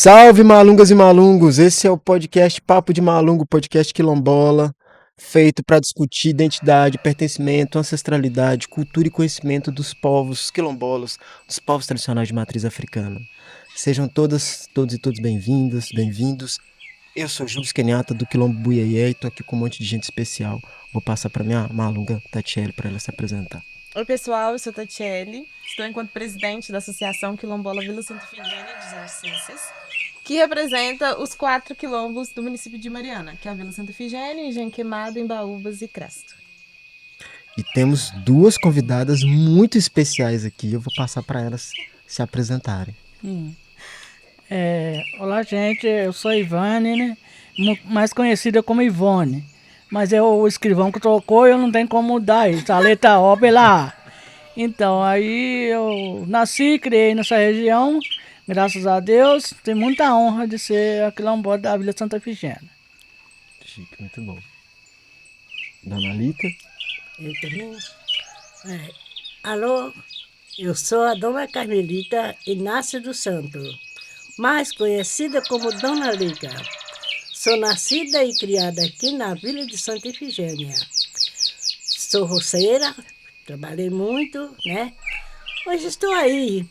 Salve malungas e malungos, esse é o podcast Papo de Malungo, podcast quilombola, feito para discutir identidade, pertencimento, ancestralidade, cultura e conhecimento dos povos quilombolas, dos povos tradicionais de matriz africana. Sejam todos e todos bem-vindos. Eu sou Júlio Kenyatta do Quilombo Buiaié e tô aqui com um monte de gente especial. Vou passar para minha malunga Tatiele para ela se apresentar. Oi pessoal, eu sou Tatiele, estou enquanto presidente da Associação Quilombola Vila Santa Efigênia de Zarcências, que representa os 4 quilombos do município de Mariana, que é a Vila Santa Efigênia, Engenho Queimado, Embaúbas e Cresto. E temos duas convidadas muito especiais aqui, eu vou passar para elas se apresentarem. Olá, gente, eu sou Ivane, né? Mais conhecida como Ivone. Mas é o escrivão que trocou e eu não tenho como mudar isso. A letra O pela A. Então, aí eu nasci e criei nessa região. Graças a Deus, tenho muita honra de ser a quilombola da Vila Santa Efigênia. Chique, muito bom. Dona Lita? Eu também. Alô, eu sou a Dona Carmelita Inácio do Santo, mais conhecida como Dona Liga. Sou nascida e criada aqui na Vila de Santa Efigênia. Sou roceira, trabalhei muito, né? Hoje estou aí,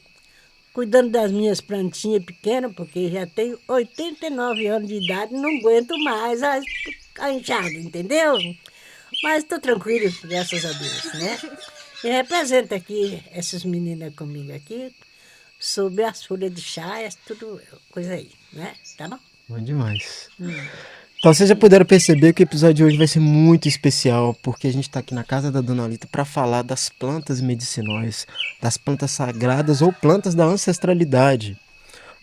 cuidando das minhas plantinhas pequenas, porque já tenho 89 anos de idade e não aguento mais a enxada, entendeu? Mas estou tranquilo, graças a Deus, né? E represento aqui essas meninas comigo aqui, sobre as folhas de chá, tudo coisa aí, né? Tá bom? Bom demais. Então vocês já puderam perceber que o episódio de hoje vai ser muito especial, porque a gente está aqui na casa da Dona Lita para falar das plantas medicinais, das plantas sagradas ou plantas da ancestralidade.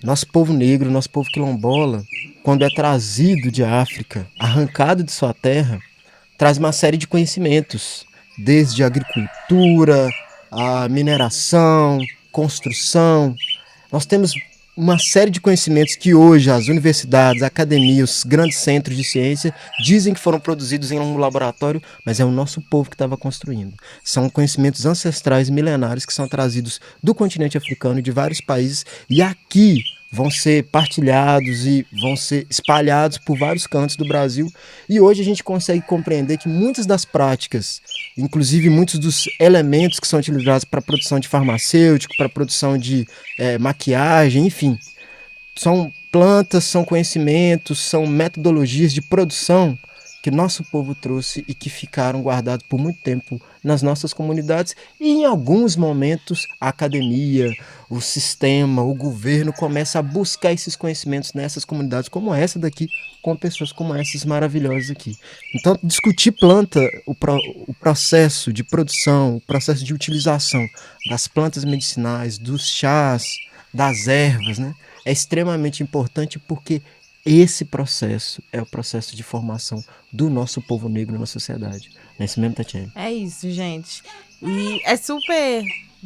Nosso povo negro, nosso povo quilombola, quando é trazido de África, arrancado de sua terra, traz uma série de conhecimentos, desde a agricultura, a mineração, construção. Nós temos uma série de conhecimentos que hoje as universidades, a academia, os grandes centros de ciência dizem que foram produzidos em um laboratório, mas é o nosso povo que estava construindo. São conhecimentos ancestrais milenares que são trazidos do continente africano e de vários países e aqui vão ser partilhados e vão ser espalhados por vários cantos do Brasil. E hoje a gente consegue compreender que muitas das práticas, inclusive muitos dos elementos que são utilizados para a produção de farmacêutico, para a produção de maquiagem, enfim, são plantas, são conhecimentos, são metodologias de produção que nosso povo trouxe e que ficaram guardados por muito tempo nas nossas comunidades e em alguns momentos a academia, o sistema, o governo começa a buscar esses conhecimentos nessas comunidades como essa daqui, com pessoas como essas maravilhosas aqui. Então discutir planta, o processo de produção, o processo de utilização das plantas medicinais, dos chás, das ervas, né? É extremamente importante porque esse processo é o processo de formação do nosso povo negro na sociedade. Não é isso mesmo, Tatiana? É isso, gente. E é super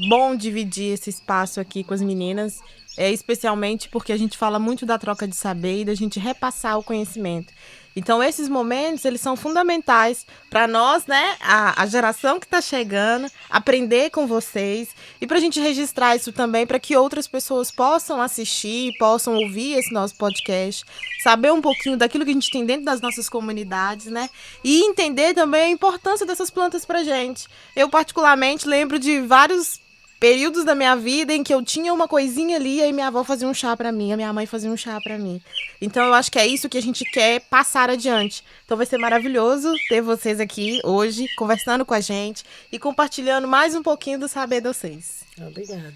bom dividir esse espaço aqui com as meninas, especialmente porque a gente fala muito da troca de saber e da gente repassar o conhecimento. Então, esses momentos, eles são fundamentais para nós, né, a geração que está chegando, aprender com vocês e para a gente registrar isso também para que outras pessoas possam assistir, possam ouvir esse nosso podcast, saber um pouquinho daquilo que a gente tem dentro das nossas comunidades, né, e entender também a importância dessas plantas para gente. Eu, particularmente, lembro de vários períodos da minha vida em que eu tinha uma coisinha ali e minha avó fazia um chá para mim, a minha mãe fazia um chá para mim. Então eu acho que é isso que a gente quer passar adiante. Então vai ser maravilhoso ter vocês aqui hoje conversando com a gente e compartilhando mais um pouquinho do saber de vocês. Obrigada.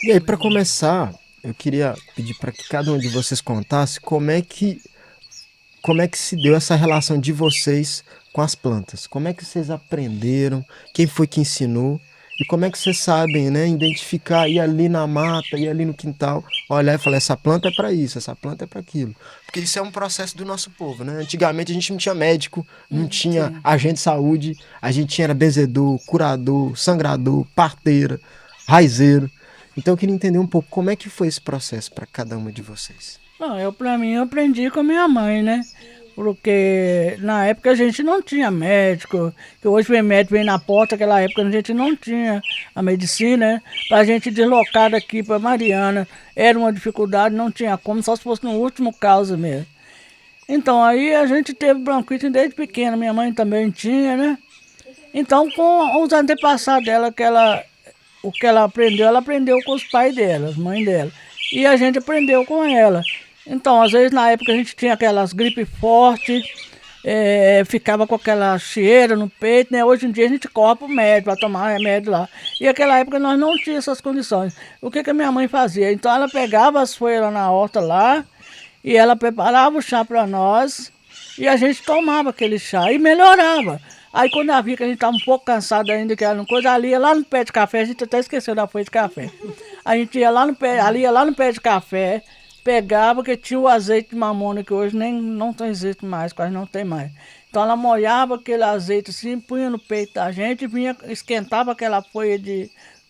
E aí, para começar, eu queria pedir para que cada um de vocês contasse como é que se deu essa relação de vocês com as plantas. Como é que vocês aprenderam? Quem foi que ensinou? E como é que vocês sabem, né, identificar, ir ali na mata, ir ali no quintal, olhar e falar, essa planta é para isso, essa planta é para aquilo. Porque isso é um processo do nosso povo, né? Antigamente a gente não tinha médico, não tinha agente de saúde, a gente tinha era benzedor, curador, sangrador, parteira, raizeiro. Então eu queria entender um pouco como é que foi esse processo para cada uma de vocês. Bom, pra mim, eu aprendi com a minha mãe, né? Porque na época a gente não tinha médico, que hoje vem médico, vem na porta, naquela época a gente não tinha a medicina, né? Para a gente deslocar daqui para Mariana era uma dificuldade, não tinha como, só se fosse no último caso mesmo. Então aí a gente teve bronquite desde pequena, minha mãe também tinha, né? Então com os antepassados dela, o que ela aprendeu com os pais dela, as mães dela. E a gente aprendeu com ela. Então, às vezes, na época, a gente tinha aquelas gripes fortes, ficava com aquela cheira no peito, né? Hoje em dia, a gente corre pro médico para tomar remédio lá. E naquela época, nós não tínhamos essas condições. O que a minha mãe fazia? Então, ela pegava as folhas lá na horta lá, e ela preparava o chá para nós, e a gente tomava aquele chá, e melhorava. Aí quando ela via que a gente estava um pouco cansado ainda, que era uma coisa, ali ia lá no pé de café, a gente até esqueceu da folha de café. A gente ia lá no pé, ali ia lá no pé de café, pegava, que tinha o azeite de mamona, que hoje nem não tem azeite mais, quase não tem mais. Então ela molhava aquele azeite assim, punha no peito da gente, vinha, esquentava aquela folha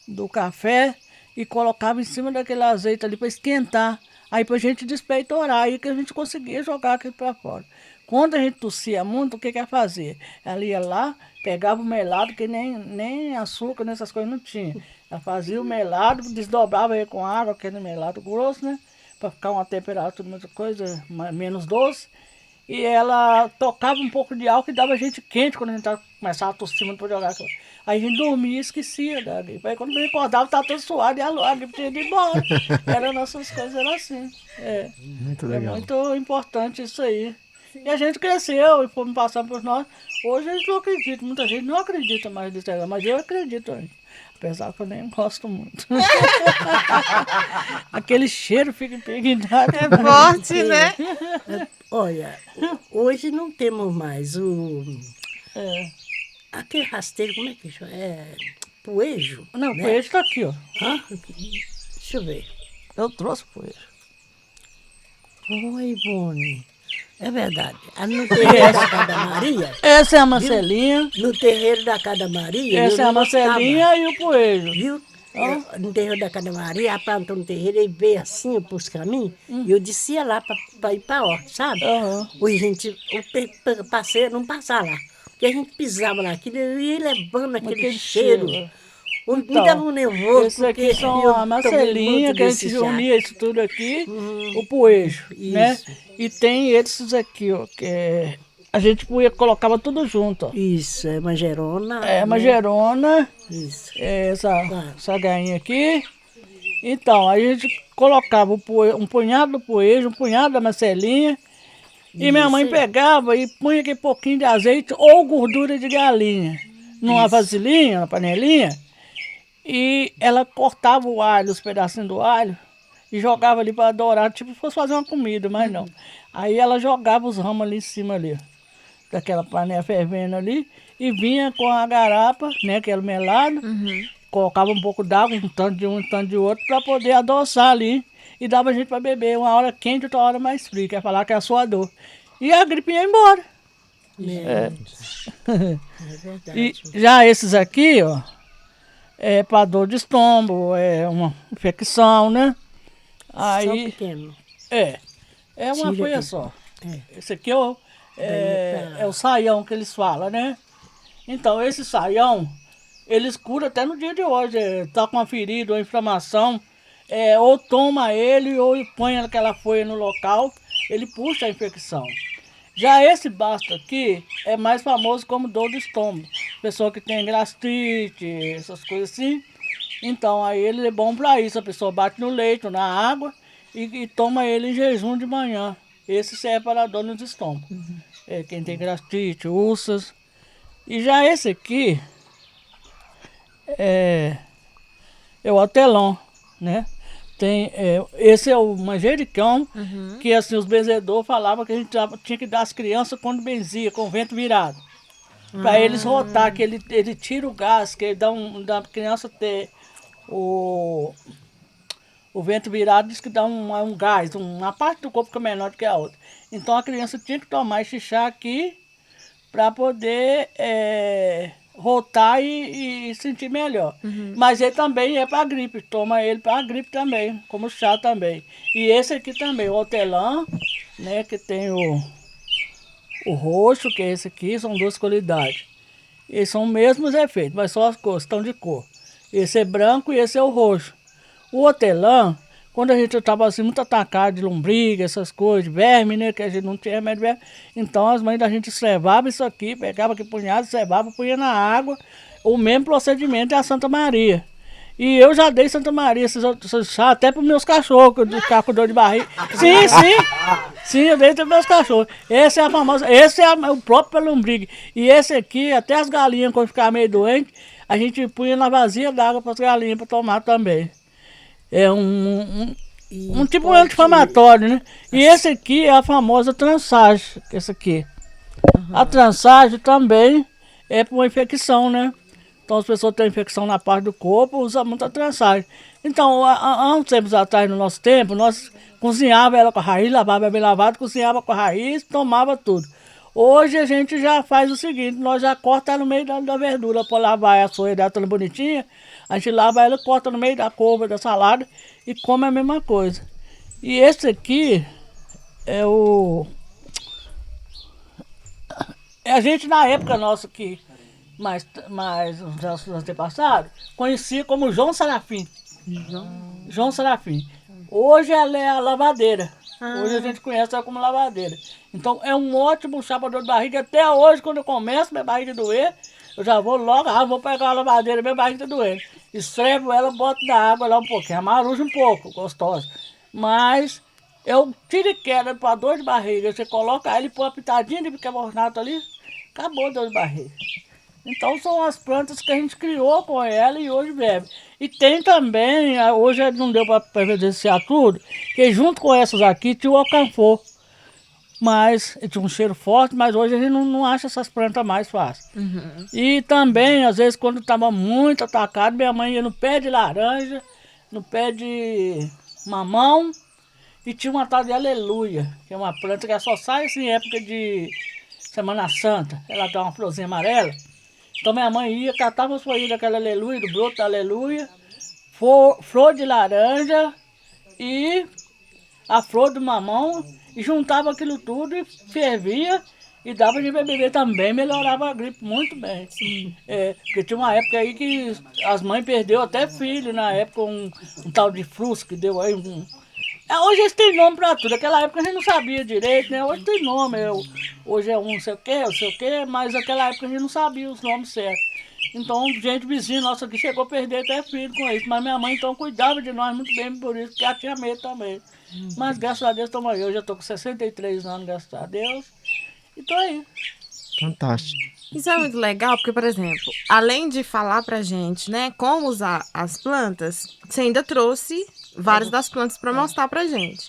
do café e colocava em cima daquele azeite ali para esquentar. Aí pra gente despeitorar, aí que a gente conseguia jogar aquilo para fora. Quando a gente tossia muito, o que ia fazer? Ela ia lá, pegava o melado, que nem açúcar, nessas coisas não tinha. Ela fazia o melado, desdobrava ele com água, aquele melado grosso, né? Para ficar uma temperatura, muita coisa, menos doce. E ela tocava um pouco de álcool e dava a gente quente quando a gente começava a tossir muito para jogar aquilo. Aí a gente dormia e esquecia da gripe. Aí quando me acordava, estava todo suado e a gripe tinha ido embora. Era nossas coisas, era assim. Muito legal. É muito importante isso aí. E a gente cresceu e fomos passando por nós. Hoje a gente não acredita, muita gente não acredita mais nisso, mas eu acredito ainda. Apesar que eu nem gosto muito. Aquele cheiro fica impregnado. É forte, né? Olha, hoje não temos mais aquele rasteiro, como é que chama? Poejo? Não, o né? poejo está aqui, ó. Hã? Deixa eu ver. Eu trouxe o poejo. Oi, Ivone. É verdade. No terreiro da Cada Maria, Essa é a Marcelinha. no terreiro da Cada Maria... Essa é eu a não gostava, Marcelinha e o poejo. viu? No terreiro da Cada Maria, ela plantou no terreiro e veio assim, pros caminhos, e eu descia lá para ir para a horta, sabe? Aham. Hoje a gente, o passeio não passava lá. Porque a gente pisava naquilo e ia levando aquele cheiro. Me dava um nervoso. Esses aqui porque são eu a tomei Marcelinha, muito que a desse gente chá. unia isso tudo aqui, o poejo, né? Isso. E tem esses aqui, ó, que a gente colocava tudo junto, ó. Isso, é manjerona. É uma né? gerona, Isso. essa gainha aqui. Então, a gente colocava um punhado do poejo, um punhado da Marcelinha, e minha mãe Isso. pegava e punha aquele pouquinho de azeite ou gordura de galinha numa vasilhinha, na panelinha, e ela cortava o alho, os pedacinhos do alho, e jogava ali para dourar, tipo se fosse fazer uma comida, mas não. Aí ela jogava os ramos ali em cima ali, ó, daquela panela fervendo ali, e vinha com a garapa, né, aquele melado, colocava um pouco d'água, um tanto de um, um tanto de outro, para poder adoçar ali, e dava a gente para beber, uma hora quente, outra hora mais fria, quer falar que é a sua dor. E a gripe ia embora. É verdade. E já esses aqui, ó, é para dor de estômago, é uma infecção, né? Só Aí, pequeno. é uma Tira folha aqui. só. É. Esse aqui é o saião que eles falam, né? Então, esse saião, eles curam até no dia de hoje. Tá com uma ferida, uma inflamação, ou toma ele ou põe aquela folha no local, ele puxa a infecção. Já esse basto aqui é mais famoso como dor do estômago. Pessoa que tem gastrite, essas coisas assim. Então, aí ele é bom para isso. A pessoa bate no leite, na água e toma ele em jejum de manhã. Esse serve para dor nos estômagos. Quem tem gastrite, úlceras. E já esse aqui é o hortelã, né? Esse é o manjericão, que assim, os benzedores falavam que a gente tinha que dar às crianças quando benzia, com o vento virado. Para eles rotar, que ele tira o gás, que ele dá a criança ter o vento virado, diz que dá um gás, uma parte do corpo que é menor do que a outra. Então a criança tinha que tomar esse chá aqui para poder rotar e sentir melhor. Mas ele também é para gripe, toma ele para gripe também, como chá também. E esse aqui também, o hortelã, né, que tem O roxo, que é esse aqui, são 2 qualidades. Eles são os mesmos efeitos, mas só as cores estão de cor. Esse é branco e esse é o roxo. O hortelã, quando a gente estava assim, muito atacado de lombriga, essas coisas, de verme, né? Que a gente não tinha remédio de verme. Então as mães da gente servavam isso aqui, pegava aqui punhado, servava, punha na água. O mesmo procedimento é a Santa Maria. E eu já dei Santa Maria, esses chá, até para os meus cachorros, que eu ficava com dor de barriga. Sim, sim. Sim, eu dei para os meus cachorros. Esse é a famosa, esse é o próprio para lombriga. E esse aqui, até as galinhas, quando ficavam meio doentes, a gente punha na vazia d'água para as galinhas para tomar também. É um tipo anti-inflamatório, né? E esse aqui é a famosa transagem, esse aqui. A transagem também é para uma infecção, né? Então as pessoas têm infecção na parte do corpo, usam muita transagem. Então, há uns tempos atrás, no nosso tempo, nós cozinhava ela com a raiz, lavava bem lavado, cozinhava com a raiz, tomava tudo. Hoje a gente já faz o seguinte, nós já corta ela no meio da verdura, para lavar a folha dela toda bonitinha, a gente lava ela, corta no meio da couve, da salada e come a mesma coisa. E esse aqui é o... É a gente na época nossa que... Mas os nossos antepassados conhecia como João Serafim. João Serafim. Hoje ela é a lavadeira. Hoje a gente conhece ela como lavadeira. Então é um ótimo chá para dor de barriga. Até hoje, quando eu começo minha barriga doer, eu já vou logo, vou pegar a lavadeira, minha barriga doendo. Escrevo ela, boto da água lá um pouquinho, amaruja um pouco, gostosa. Mas eu tiro e queda para dor de barriga. Você coloca ela e põe uma pitadinha de bicarbonato ali, acabou a dor de barriga. Então são as plantas que a gente criou com ela e hoje bebe. E tem também, hoje não deu para evidenciar tudo, que junto com essas aqui tinha o alcanfor. Mas tinha um cheiro forte, mas hoje a gente não acha essas plantas mais fácil. E também, às vezes, quando estava muito atacado, minha mãe ia no pé de laranja, no pé de mamão, e tinha uma tal de aleluia, que é uma planta que só sai assim, em época de Semana Santa. Ela dá uma florzinha amarela. Então minha mãe ia, catava as folhinhas daquela aleluia, do broto da aleluia, flor de laranja e a flor do mamão, e juntava aquilo tudo e fervia e dava de beber também, melhorava a gripe muito bem. Porque tinha uma época aí que as mães perderam até filho, na época um tal de frusco que deu aí hoje eles têm nome pra tudo, naquela época a gente não sabia direito, né? Hoje tem nome, hoje é um não sei o quê, mas naquela época a gente não sabia os nomes certos. Então, gente vizinha nossa que chegou a perder até filho com isso, mas minha mãe então cuidava de nós muito bem por isso, porque ela tinha medo também. Mas graças a Deus estamos aí, eu já estou com 63 anos, graças a Deus, e tô aí. Fantástico. Isso é muito legal, porque, por exemplo, além de falar pra gente, né, como usar as plantas, você ainda trouxe várias das plantas para mostrar pra gente.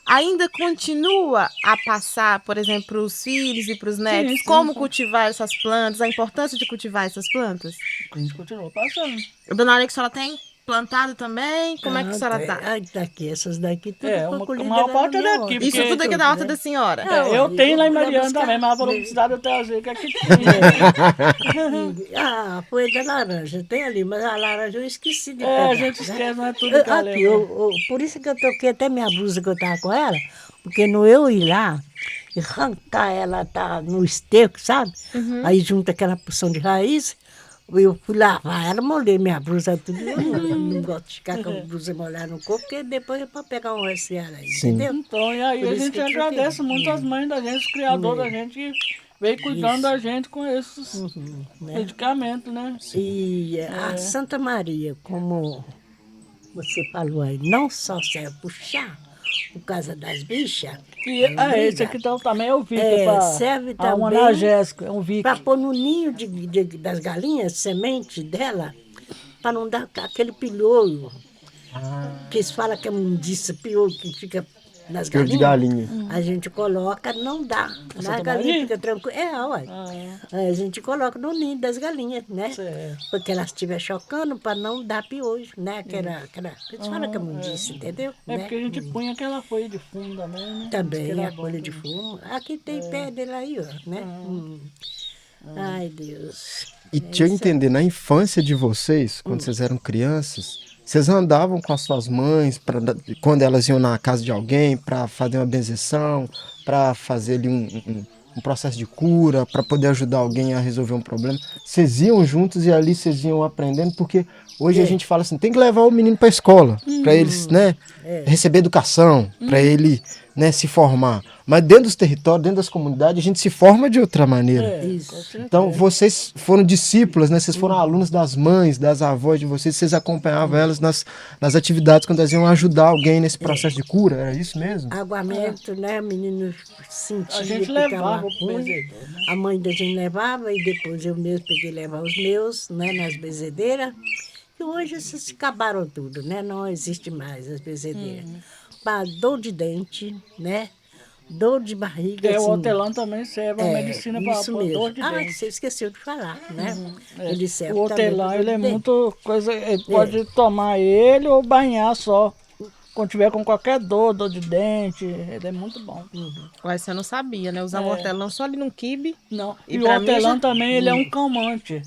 Ainda continua a passar, por exemplo, para os filhos e para os netos, como cultivar essas plantas, a importância de cultivar essas plantas? A gente continua passando. Dona Aurélio, que a senhora tem plantado também? Como é que a senhora tá? Daqui, essas daqui, tudo uma parte é daqui. Isso tudo aqui é da horta da senhora? Eu tenho lá em Mariana também, mas ela falou que precisava trazer, que aqui foi da laranja, tem ali, mas a laranja eu esqueci de pegar. A gente esquece, não é tudo que aqui, por isso que eu toquei até minha blusa que eu tava com ela, porque no eu ir lá e arrancar ela tá no esterco, sabe? Aí junta aquela porção de raiz. Eu fui lavar ela, molhei minha blusa tudo. Eu não gosto de ficar com a blusa molhada no corpo, porque depois é para pegar um resfriado aí, entendeu? Então, e aí a gente agradece muito as mães da gente, os criadores da gente, que veio cuidando da gente com esses medicamentos, né? E a Santa Maria, como você falou aí, não só serve para o chá, por causa das bichas. E esse aqui também é o Vic, serve também um analgésico, é um Vic. Para pôr no ninho das galinhas, semente dela, para não dar aquele piolho. Que eles falam que é mundiça, piolho que fica nas galinhas. De galinha. A gente coloca, não dá. A galinha fica tranquila. Olha. A gente coloca no ninho das galinhas, né? Certo. Porque elas estiver chocando para não dar piolho, né? Eles falam que é mundiça, entendeu? Porque a gente põe aquela folha de fumo também, né? Também, a folha de fumo. Aqui tem pé dele aí, ó, né? Ai, Deus. E deixa eu entender, na infância de vocês, quando vocês eram crianças, vocês andavam com as suas mães, quando elas iam na casa de alguém, para fazer uma benzeção, para fazer ali um um processo de cura, para poder ajudar alguém a resolver um problema. Vocês iam juntos e ali vocês iam aprendendo, porque hoje a gente fala assim, tem que levar o menino para a escola, para eles, né, receber educação, para ele, né, se formar. Mas dentro dos territórios, dentro das comunidades, a gente se forma de outra maneira. Então, vocês foram discípulas, né? Vocês foram alunos das mães, das avós de vocês acompanhavam elas nas atividades quando elas iam ajudar alguém nesse processo de cura, era isso mesmo? Aguamento, né? O menino sentia A gente que levava tava pro ruim. benzedor, né? A mãe da gente levava e depois eu mesmo peguei levar os meus, né? Nas benzedeiras. E hoje essas acabaram tudo, né? Não existe mais as benzedeiras. Para dor de dente, né? Dor de barriga. O assim, hortelã também serve a medicina para isso mesmo. dor de dente. Você esqueceu de falar, né? Ele serve O também hortelã, pra dor ele de é dente. muito coisa. Ele pode tomar ele ou banhar só. Quando tiver com qualquer dor de dente, ele é muito bom. Ué, você não sabia, né? Usar o hortelã só ali no quibe. Não. E E o pra mim hortelã já- também, ele é um calmante.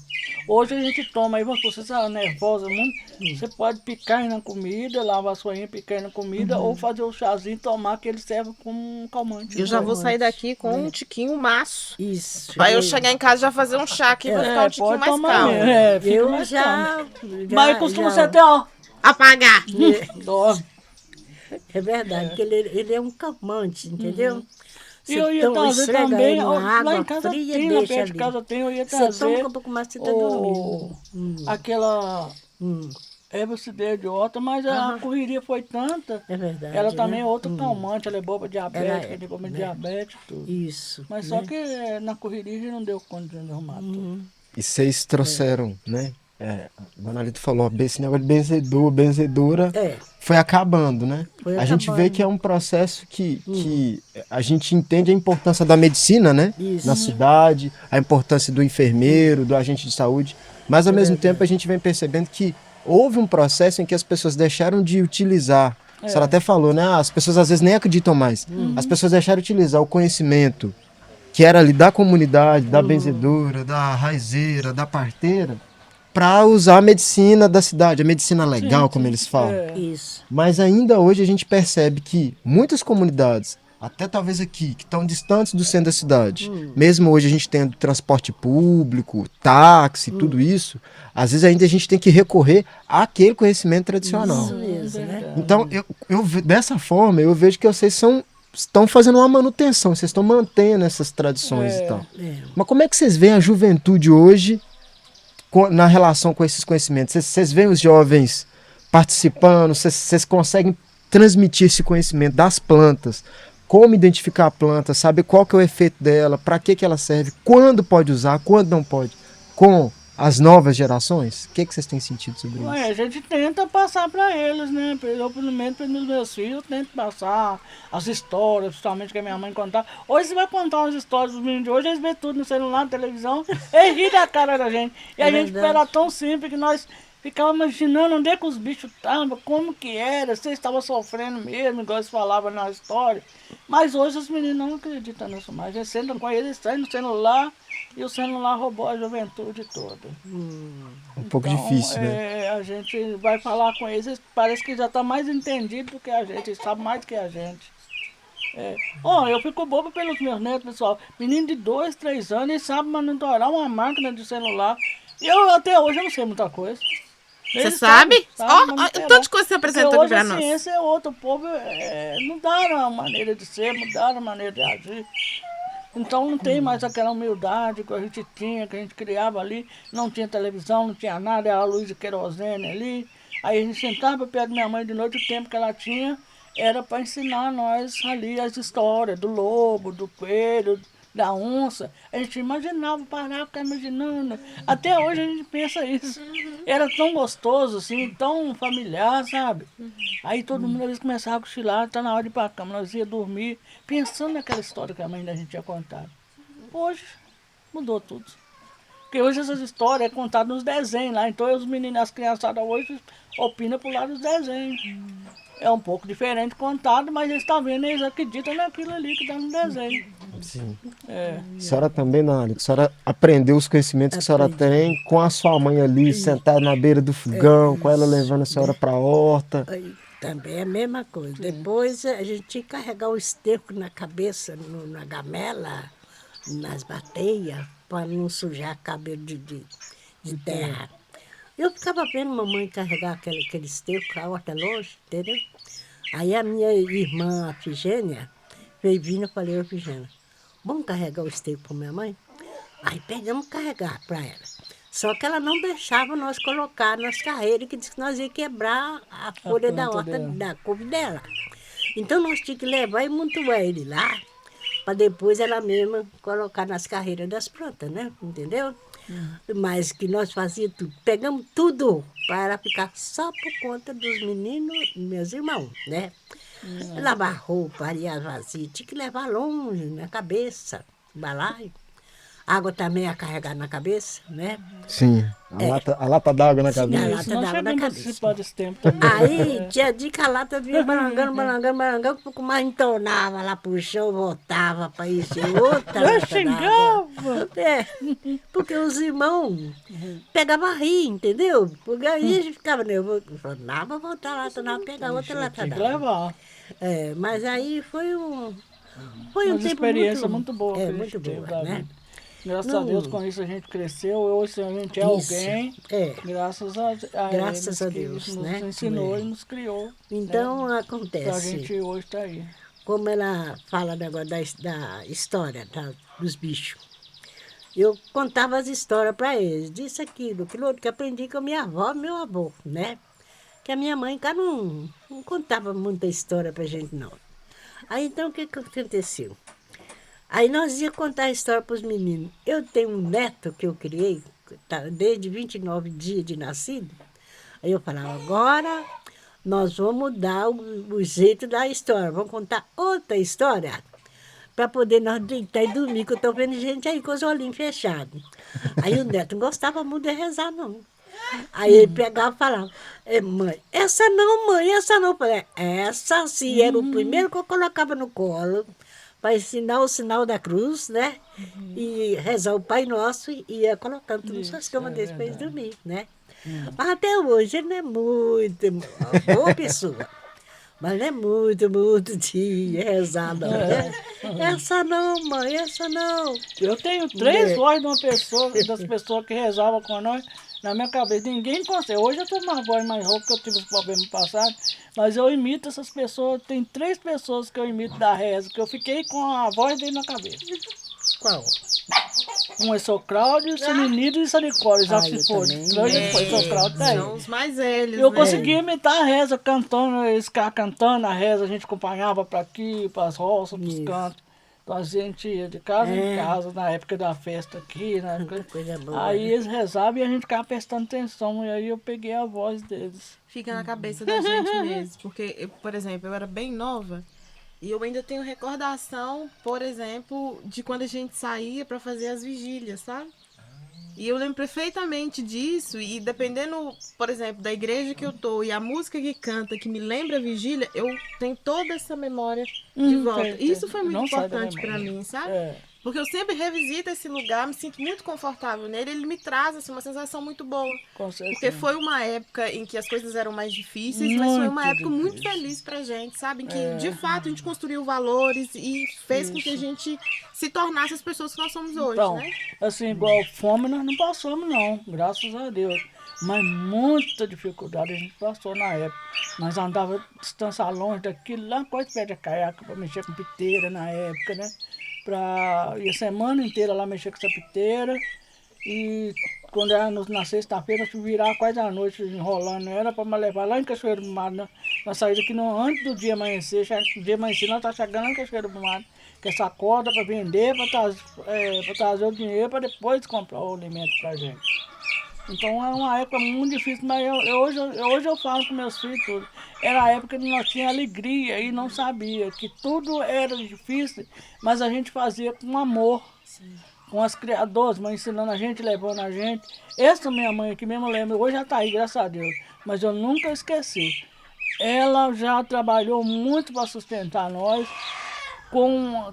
Hoje a gente toma, aí você está nervosa muito, você pode picar aí na comida, lavar a sua unha, picar aí na comida, ou fazer o chazinho e tomar, que ele serve como um calmante. Eu já vou sair daqui com um tiquinho, um maço. Isso. Pra eu chegar em casa e já fazer um chá aqui pra ficar um tiquinho pode mais tomar calmo. mesmo. Fica Eu mais já, calmo. Mas costuma ser até, ó, Apagar. dorme. É verdade, porque ele é um calmante, entendeu? E eu ia trazer esfrega também, ele ó, numa água lá em casa fria, tem, na deixa perto de ali. casa tem, eu ia Você toma trazer com um pouco mais, você tá dormindo. aquela Hum, erva cidreira de horta, mas a correria foi tanta. é verdade. Ela também é né? outro calmante, ela é boa para diabetes, Ela é, tem problema de né? diabetes e tudo. Isso. Mas só que na correria a gente não deu conta de arrumar tudo. E vocês trouxeram, né? A Dona Lita falou, ó, esse negócio de benzedor, benzedora, É. foi acabando, né? Foi a gente vê acabando. que é um processo que a gente entende a importância da medicina, né? Isso. Na cidade, a importância do enfermeiro, do agente de saúde, mas ao mesmo tempo a gente vem percebendo que houve um processo em que as pessoas deixaram de utilizar. A senhora até falou, né? As pessoas às vezes nem acreditam mais. As pessoas deixaram de utilizar o conhecimento que era ali da comunidade, da benzedora, da raizeira, da parteira, para usar a medicina da cidade, a medicina legal, como eles falam. Isso. Mas ainda hoje a gente percebe que muitas comunidades, até talvez aqui, que estão distantes do centro da cidade, mesmo hoje a gente tendo transporte público, táxi, tudo isso, às vezes ainda a gente tem que recorrer àquele conhecimento tradicional. Isso mesmo, né? Então, dessa forma, eu vejo que vocês estão fazendo uma manutenção, vocês estão mantendo essas tradições e tal. Mas como é que vocês veem a juventude hoje na relação com esses conhecimentos? Vocês veem os jovens participando, vocês conseguem transmitir esse conhecimento das plantas, como identificar a planta, saber qual que é o efeito dela, para que ela serve, quando pode usar, quando não pode, com as novas gerações? O que vocês têm sentido sobre isso? Ué, a gente tenta passar para eles, né? Eu, pelo menos, para os meus filhos, eu tento passar as histórias, principalmente que a minha mãe contava. Hoje você vai contar umas histórias dos meninos de hoje, eles vêem tudo no celular, na televisão, eles riem da cara da gente. E a gente era tão simples que nós ficávamos imaginando onde é que os bichos estavam, como que era, se eles estavam sofrendo mesmo, igual eles falavam na história. Mas hoje os meninos não acreditam nisso mais. Eles sentam com eles, saem no celular, e o celular roubou a juventude toda. Um pouco difícil, né? A gente vai falar com eles, parece que já está mais entendido do que a gente, sabe mais do que a gente. Eu fico bobo pelos meus netos, pessoal. Menino de 2, 3 anos, eles sabem monitorar uma máquina de celular. E eu até hoje eu não sei muita coisa. Você Eles sabe? sabem Ó, monitorar. o tanto de coisa que você apresentou Porque aqui hoje pra a nós. ciência é outra, o povo mudaram a maneira de ser, mudaram a maneira de agir. Então não tem mais aquela humildade que a gente tinha, que a gente criava ali. Não tinha televisão, não tinha nada, era a luz de querosene ali. Aí a gente sentava perto da minha mãe de noite, o tempo que ela tinha era para ensinar nós ali as histórias do lobo, do coelho, da onça. A gente imaginava, parava, ficava imaginando. Até hoje a gente pensa isso. Era tão gostoso, assim, tão familiar, sabe? Aí todo mundo às vezes começava a cochilar, tá na hora de ir pra cama, nós ia dormir, pensando naquela história que a mãe da gente tinha contado. Hoje mudou tudo. Porque hoje essas histórias é contada nos desenhos lá, então os meninos, as criançadas hoje opinam por lado dos desenhos. É um pouco diferente contado, mas eles estão vendo, eles acreditam naquilo ali que está no desenho. Sim. A senhora também, Dona Lita, a senhora aprendeu os conhecimentos que a senhora tem com a sua mãe ali, sentada na beira do fogão, com ela levando a senhora para a horta. Aí, também é a mesma coisa. Depois a gente tinha que carregar o esterco na cabeça, na gamela, nas bateias, para não sujar cabelo de terra. Eu ficava vendo mamãe carregar aquele esterco, a horta longe, entendeu? Aí a minha irmã, a Figênia, veio vindo, eu falei, ô Figênia, vamos carregar o esterco para minha mãe? Aí pegamos carregar para ela. Só que ela não deixava nós colocar nas carreiras, que disse que nós ia quebrar a folha da horta, da couve dela. Então nós tínhamos que levar e montuar ele lá, para depois ela mesma colocar nas carreiras das plantas, né? Entendeu? Mas que nós fazíamos tudo. Pegamos tudo para ela ficar só por conta dos meninos, meus irmãos, né? Lavar roupa, arear vazia, tinha que levar longe, na cabeça, balaio. Água também a carregar na cabeça, né? Sim, a lata d'água na Sim, a cabeça. lata Nós d'água na chegamos a cabeça. participar desse tempo também. Aí, tinha dia que a lata vinha balangando, um pouco mais entornava lá pro chão, voltava para encher outra Eu lata d'água. xingava. É, porque os irmãos pegavam a rir, entendeu? Porque aí a gente ficava nervoso. Falava, não, vou voltar a lata, não, pegar outra lata Tinha que d'água. levar. É, mas aí foi um Uma tempo experiência muito boa que a É, gente muito teve boa, da né? vida. Graças Não- a Deus, com isso a gente cresceu. Hoje a gente é Isso, alguém. é. Graças a Graças eles a que Deus, nos né? ensinou É. e nos criou. Então Pra acontece. gente hoje estar aí. Como ela fala negócio da história dos bichos. Eu contava as histórias para eles, disso, aquilo outro, que aprendi com a minha avó e meu avô, né? Que a minha mãe cá não contava muita história pra gente, não. Aí então o que aconteceu? Aí nós ia contar a história para os meninos. Eu tenho um neto que eu criei, tá, desde 29 dias de nascido. Aí eu falava, agora nós vamos mudar o jeito da história, vamos contar outra história para poder nós deitar e dormir, que eu estou vendo gente aí com os olhinhos fechados. Aí o neto não gostava muito de rezar, não. Aí ele pegava e falava, mãe, essa não, mãe, essa não. Eu falei, essa sim, era o primeiro que eu colocava no colo, para ensinar o sinal da cruz, né? E rezar o Pai Nosso e ia colocando tudo nas suas camas deles para eles dormir, né? Mas até hoje ele não é muito, uma boa pessoa. Mas não é muito de rezar, não, né? Essa não, mãe, essa não. Eu tenho 3 É. vozes de uma pessoa, das pessoas que rezavam com nós na minha cabeça. Ninguém consegue. Hoje eu estou com uma voz mais rouca, porque eu tive os problemas no passado, mas eu imito essas pessoas. Tem 3 pessoas que eu imito da reza, que eu fiquei com a voz dele na cabeça. Qual? Um é São Cláudio, Sininito e Sanicório, já Ah, se eu for. também. 3 depois, São Cláudio tá aí. São os mais velhos, Eu né? conseguia imitar a reza, cantando, eles ficavam cantando a reza, a gente acompanhava para aqui, para as roças, para os Isso. cantos. Então a gente ia de casa em casa, na época da festa aqui, na época... Coisa boa. Aí né? eles rezavam e a gente ficava prestando atenção, e aí eu peguei a voz deles. Fica na cabeça da gente mesmo. Porque, por exemplo, eu era bem nova e eu ainda tenho recordação, por exemplo, de quando a gente saía para fazer as vigílias, sabe? E eu lembro perfeitamente disso, e dependendo, por exemplo, da igreja que eu tô e a música que canta, que me lembra a vigília, eu tenho toda essa memória de volta. tem. Isso foi muito Não sai da importante para memória. mim, sabe? É. Porque eu sempre revisito esse lugar, me sinto muito confortável nele, ele me traz assim, uma sensação muito boa. Com certeza. Porque foi uma época em que as coisas eram mais difíceis, mas foi uma Muito época muito difícil. feliz pra gente, sabe? Em que, de fato, a gente construiu valores e fez com que a gente se tornasse as pessoas que nós somos hoje, Então, né? assim, igual fome nós não passamos não, graças a Deus. Mas muita dificuldade a gente passou na época. Nós andava distância longe daquilo, lá quase perto da caiaca, para mexer com piteira na época, né? Ia a semana inteira lá mexer com essa piteira. E quando era na sexta-feira, nós virava quase à noite enrolando. Era para levar lá em Cachoeiro do Mato. Nós saímos aqui antes do dia amanhecer. O dia amanhecer nós estávamos chegando lá em Cachoeiro do Mato. Com essa corda para vender, para trazer o dinheiro, para depois comprar o alimento para a gente. Então era uma época muito difícil, mas hoje eu falo com meus filhos tudo. Era a época que nós tínhamos alegria e não sabia que tudo era difícil, mas a gente fazia com amor. Sim. Com as criadoras, mas ensinando a gente, levando a gente. Essa minha mãe aqui mesmo, eu lembro, hoje já está aí, graças a Deus, mas eu nunca esqueci. Ela já trabalhou muito para sustentar nós,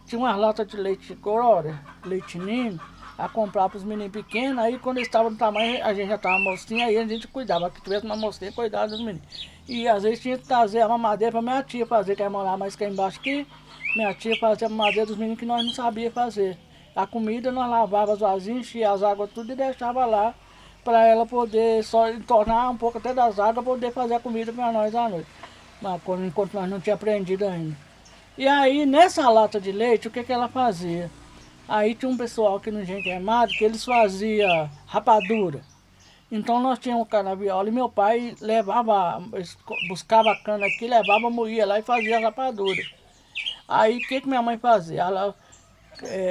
tinha umas latas de leite Glória, leite ninho, a comprar para os meninos pequenos, aí quando eles estavam no tamanho, a gente já estava mocinha, aí a gente cuidava, que tivesse uma mocinha, cuidava dos meninos. E às vezes tinha que trazer a mamadeira para minha tia fazer, que ia morar mais cá embaixo aqui, minha tia fazia a mamadeira dos meninos que nós não sabíamos fazer. A comida nós lavávamos vasinho, enchia as águas tudo e deixava lá para ela poder só tornar um pouco até das águas, poder fazer a comida para nós à noite. Mas enquanto nós não tínhamos aprendido ainda. E aí, nessa lata de leite, o que, que ela fazia? Aí tinha um pessoal aqui no Engenho Queimado que eles faziam rapadura. Então nós tínhamos cana-viola e meu pai levava, buscava a cana aqui, levava, moía lá e fazia a rapadura. Aí o que, que minha mãe fazia? Ela,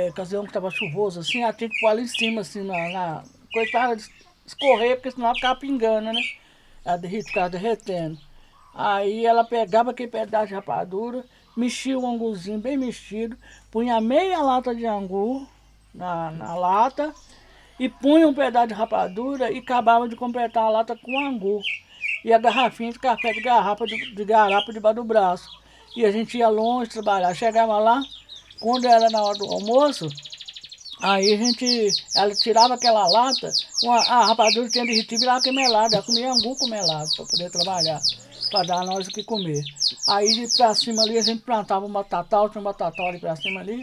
ocasião que estava chuvoso assim, ela tinha que pôr ali em cima, assim, na coisa para escorrer, porque senão ela ficava pingando, né? Ela ficava derretendo. Aí ela pegava aquele pedaço de rapadura, mexia o anguzinho bem mexido, punha meia lata de angu na lata e punha um pedaço de rapadura e acabava de completar a lata com angu. E a garrafinha de café de garrafa debaixo do braço. E a gente ia longe trabalhar. Chegava lá, quando era na hora do almoço, aí ela tirava aquela lata, a rapadura tinha derretido e virava melada. Ela comia angu com melado para poder trabalhar, para dar a nós o que comer. Aí pra cima ali a gente plantava um batatal, tinha um batatal ali pra cima ali.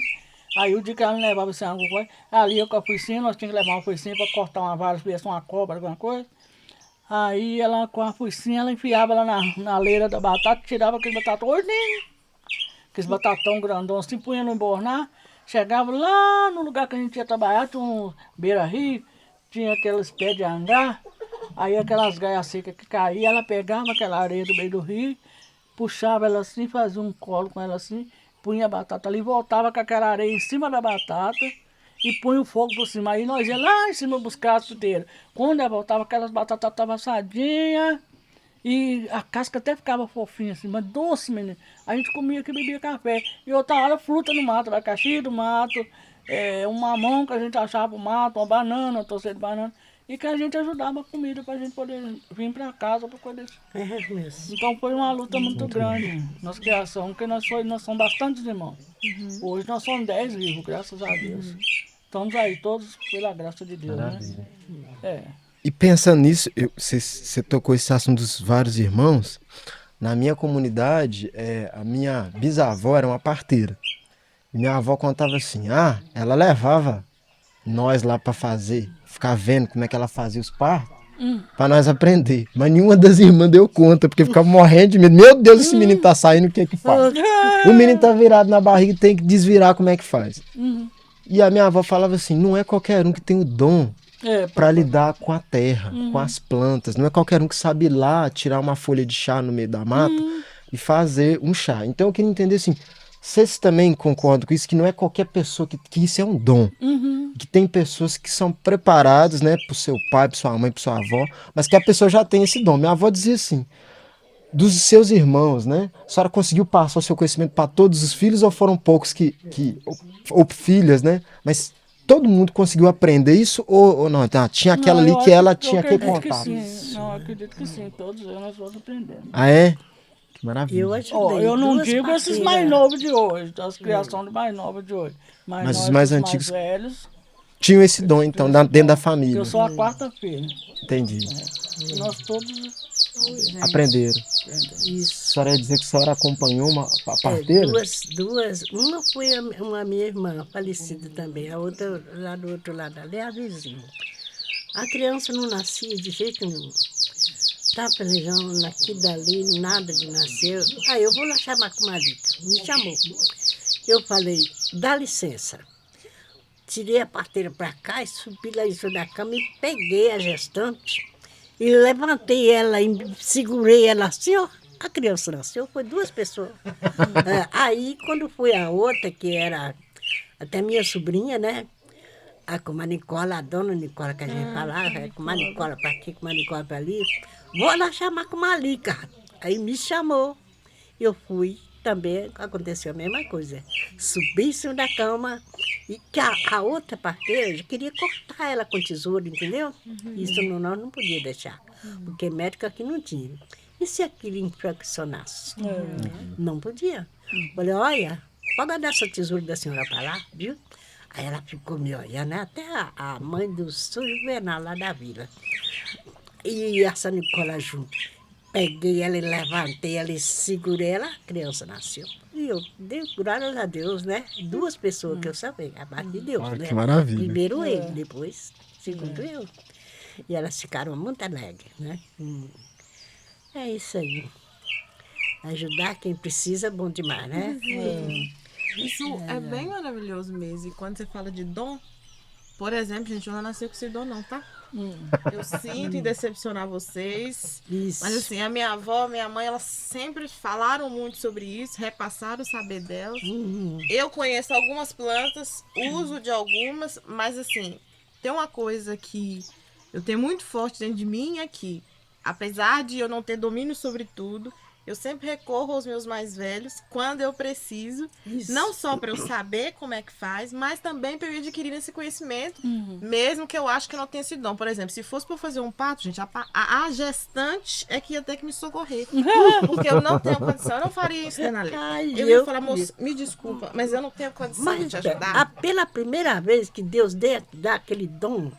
Aí o dia que ela não levava esse angu, ali eu com a foicinha, nós tínhamos que levar uma foicinha para cortar uma vara, se viesse uma cobra, alguma coisa. Aí ela com a foicinha, ela enfiava lá na leira da batata, tirava aquele batatão, aqueles batatão grandão assim, punha no embornar. Chegava lá no lugar que a gente ia trabalhar, tinha um beira-rio, tinha aqueles pés de hangar, aí aquelas gaias secas que caíam, ela pegava aquela areia do meio do rio, puxava ela assim, fazia um colo com ela assim, punha a batata ali, voltava com aquela areia em cima da batata e punha o fogo por cima. Aí nós ia lá em cima buscar as fruteiras. Quando ela voltava, aquelas batatas estavam assadinhas e a casca até ficava fofinha assim, mas doce, menino. A gente comia que bebia café. E outra hora fruta no mato, abacaxi do mato, um mamão que a gente achava no mato, uma banana, um torcer de banana. E que a gente ajudava a comida para a gente poder vir para casa para poder. É mesmo. Então foi uma luta muito grande nossa criação, porque nós somos bastantes irmãos. Hoje nós somos 10 vivos, graças a Deus. Estamos aí todos pela graça de Deus, Maravilha. né? E pensando nisso, você tocou esse assunto dos vários irmãos. Na minha comunidade, a minha bisavó era uma parteira. E minha avó contava assim, ela levava nós lá para fazer, ficar vendo como é que ela fazia os partos, para nós aprender. Mas nenhuma das irmãs deu conta, porque ficava morrendo de medo. Meu Deus, esse menino tá saindo, o que é que faz? O menino tá virado na barriga e tem que desvirar, como é que faz? E a minha avó falava assim, não é qualquer um que tem o dom para lidar com a terra, com as plantas. Não é qualquer um que sabe ir lá tirar uma folha de chá no meio da mata e fazer um chá. Então eu queria entender assim, vocês também concordam com isso, que não é qualquer pessoa que isso é um dom. Que tem pessoas que são preparadas, né, pro seu pai, pro sua mãe, pro sua avó, mas que a pessoa já tem esse dom. Minha avó dizia assim, dos seus irmãos, né, a senhora conseguiu passar o seu conhecimento para todos os filhos ou foram poucos ou filhas, né, mas todo mundo conseguiu aprender isso ou não? Tá, tinha aquela ali que ela tinha que contar. Não, eu acredito que sim, todos nós vamos aprendendo. Ah, é? Que maravilha. Eu ajudei. Eu não duas digo esses parteiras. mais novos de hoje, das criações mais novas de hoje. Mas nós, os mais os antigos mais velhos, tinham esse dom, então, dentro da família. eu sou a quarta filha. Entendi. Nós todos Aprenderam. Isso. A senhora ia dizer que a senhora acompanhou a parteira? Duas. Uma foi uma minha irmã, falecida também. A outra, lá do outro lado, ali é a vizinha. A criança não nascia de jeito nenhum. Tá planejando daqui dali, nada de nascer. Aí eu vou lá chamar com a Marita. Me chamou. Eu falei, dá licença. Tirei a parteira para cá e subi lá em cima da cama e peguei a gestante e levantei ela e segurei ela assim, ó. A criança nasceu, foi duas pessoas. Aí, quando foi a outra, que era até minha sobrinha, né? Com a Nicola, a dona Nicola que a gente falava, com a Nicola para aqui, com a Nicola para ali. Vou lá chamar com a Malica. Aí me chamou. Eu fui, também aconteceu a mesma coisa. Subi em cima da cama e que a outra parteira queria cortar ela com tesoura, entendeu? Isso nós não podia deixar, porque médico aqui não tinha. E se aquilo infeccionasse? Não podia. Falei, olha, pode guardar essa tesoura da senhora para lá, viu? Aí ela ficou me olhando, né? Até a mãe do seu Juvenal lá da vila. E essa Nicola junto. Peguei ela e levantei ela e segurei ela, a criança nasceu. E eu dei graças a Deus, né? 2 pessoas que eu sabia, a parte de Deus, Ah, né? que maravilha. Primeiro ele, depois segundo eu. E elas ficaram muito alegres, né? É isso aí. Ajudar quem precisa é bom demais, né? Isso é bem maravilhoso mesmo. E quando você fala de dom, por exemplo, gente, eu não nasci com esse dom não, tá? Eu sinto em decepcionar vocês. Isso. Mas assim, a minha avó, minha mãe, elas sempre falaram muito sobre isso, repassaram o saber delas. Eu conheço algumas plantas, uso de algumas, mas assim, tem uma coisa que eu tenho muito forte dentro de mim é que, apesar de eu não ter domínio sobre tudo, eu sempre recorro aos meus mais velhos quando eu preciso, Isso. não só para eu saber como é que faz, mas também para eu adquirir esse conhecimento, mesmo que eu acho que eu não tenha esse dom. Por exemplo, se fosse para fazer um parto, gente, a gestante é que ia ter que me socorrer, porque eu não tenho condição, eu não faria isso, Dona Lê. Ai, Eu ia falar, moço, me desculpa, mas eu não tenho condição de Mas te ajudar. pela primeira vez que Deus dá aquele dom,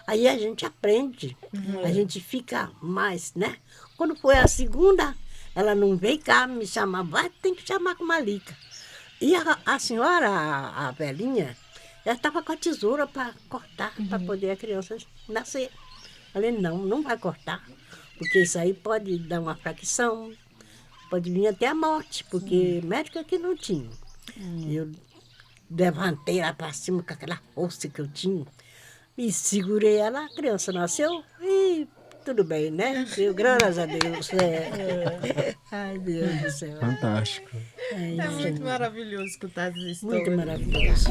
aí a gente aprende, a gente fica mais, né? Quando foi a segunda, ela não veio cá me chamar, vai, tem que chamar com Malica. E a senhora, a velhinha, ela estava com a tesoura para cortar, para poder a criança nascer. Falei, não vai cortar, porque isso aí pode dar uma fracção, pode vir até a morte, porque médico aqui não tinha. Eu levantei ela para cima com aquela força que eu tinha e segurei ela, a criança nasceu e tudo bem, né? Deu, graças a Deus. Ai, Deus do céu. Fantástico. É muito maravilhoso escutar essas histórias. Muito maravilhoso.